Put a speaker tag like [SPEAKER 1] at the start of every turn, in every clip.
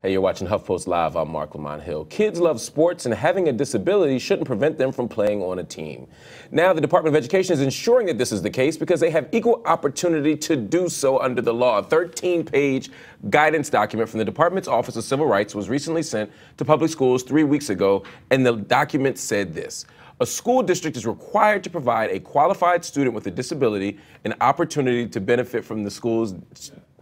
[SPEAKER 1] Hey, you're watching HuffPost Live. I'm Marc Hill. Kids love sports, and having a disability shouldn't prevent them from playing on a team. Now, the Department of Education is ensuring that this is the case because they have equal opportunity to do so under the law. A 13-page guidance document from the Department's Office of Civil Rights was recently sent to public schools 3 weeks ago, and the document said this: a school district is required to provide a qualified student with a disability an opportunity to benefit from the school's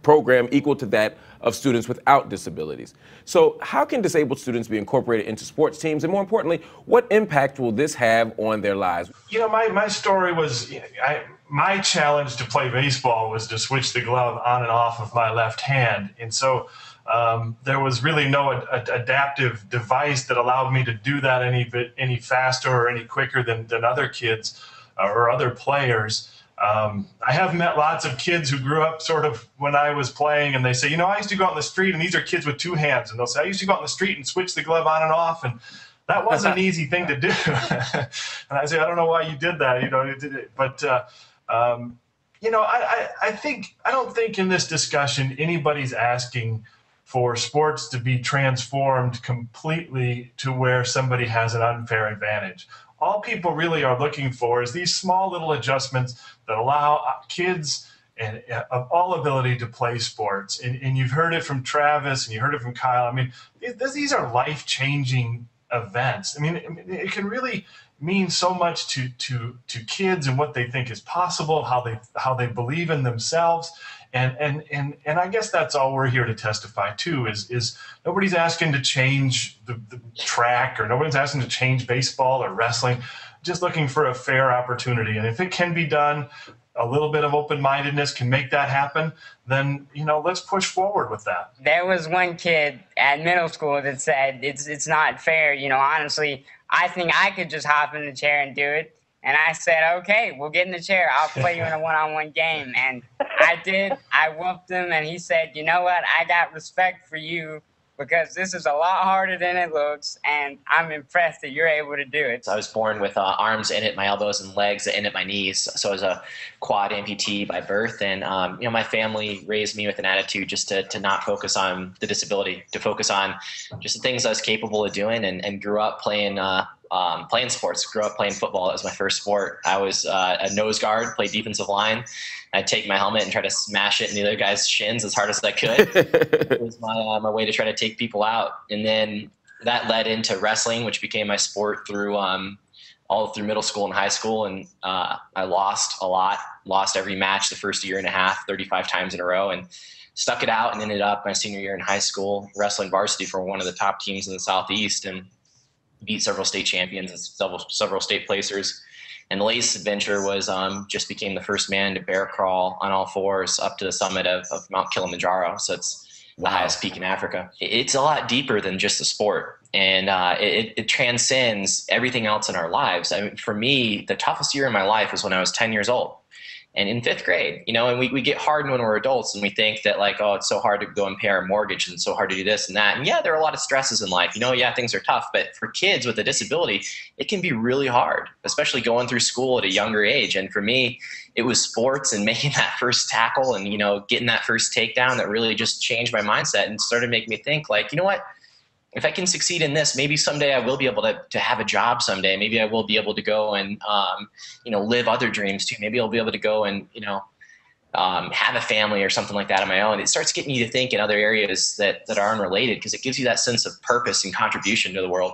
[SPEAKER 1] program equal to that of students without disabilities. So how can disabled students be incorporated into sports teams? And more importantly, what impact will this have on their lives?
[SPEAKER 2] You know, my story was, my challenge to play baseball was to switch the glove on and off of my left hand. And so there was really no adaptive device that allowed me to do that any faster or any quicker than other kids or other players. I have met lots of kids who grew up sort of when I was playing, and they say, you know, I used to go out in the street, and these are kids with 2 hands, and they'll say, I used to go out in the street and switch the glove on and off, and that wasn't an easy thing to do. And I say, I don't know why you did that, you know, you did it. But, you know, I don't think in this discussion anybody's asking for sports to be transformed completely to where somebody has an unfair advantage. All people really are looking for is these small little adjustments that allow kids of all ability to play sports. And you've heard it from Travis and you heard it from Kyle. I mean, these are life-changing events. I mean, it can really mean so much to kids and what they think is possible, how they believe in themselves. And I guess that's all we're here to testify to is nobody's asking to change the track, or nobody's asking to change baseball or wrestling, just looking for a fair opportunity. And if it can be done, a little bit of open-mindedness can make that happen, then, you know, let's push forward with that.
[SPEAKER 3] There was one kid at middle school that said, it's not fair, you know, honestly, I think I could just hop in the chair and do it. And I said, okay, we'll get in the chair. I'll play you in a one-on-one game. And I did. I whooped him, and he said, you know what? I got respect for you because this is a lot harder than it looks, and I'm impressed that you're able to do it.
[SPEAKER 4] So I was born with arms in at my elbows and legs in at my knees. So I was a quad amputee by birth. And, you know, my family raised me with an attitude just to not focus on the disability, to focus on just the things I was capable of doing, and grew up playing sports. Grew up playing football. It was my first sport. I was a nose guard, played defensive line. I'd take my helmet and try to smash it in the other guy's shins as hard as I could. It was my way to try to take people out. And then that led into wrestling, which became my sport through all through middle school and high school. And I lost a lot, lost every match the first year and a half, 35 times in a row, and stuck it out and ended up my senior year in high school wrestling varsity for one of the top teams in the Southeast, and beat several state champions and several state placers. And the latest adventure was just became the first man to bear crawl on all fours up to the summit of Mount Kilimanjaro. So it's the highest peak in Africa. It's a lot deeper than just a sport, and it transcends everything else in our lives. I mean, for me, the toughest year in my life was when I was 10 years old. And in 5th grade, you know, and we get hardened when we're adults, and we think that, like, oh, it's so hard to go and pay our mortgage, and it's so hard to do this and that. And yeah, there are a lot of stresses in life. You know, yeah, things are tough. But for kids with a disability, it can be really hard, especially going through school at a younger age. And for me, it was sports and making that first tackle and, you know, getting that first takedown that really just changed my mindset and started making me think, like, you know what? If I can succeed in this, maybe someday I will be able to have a job someday. Maybe I will be able to go and, you know, live other dreams too. Maybe I'll be able to go and, you know, have a family or something like that on my own. It starts getting you to think in other areas that are unrelated, because it gives you that sense of purpose and contribution to the world.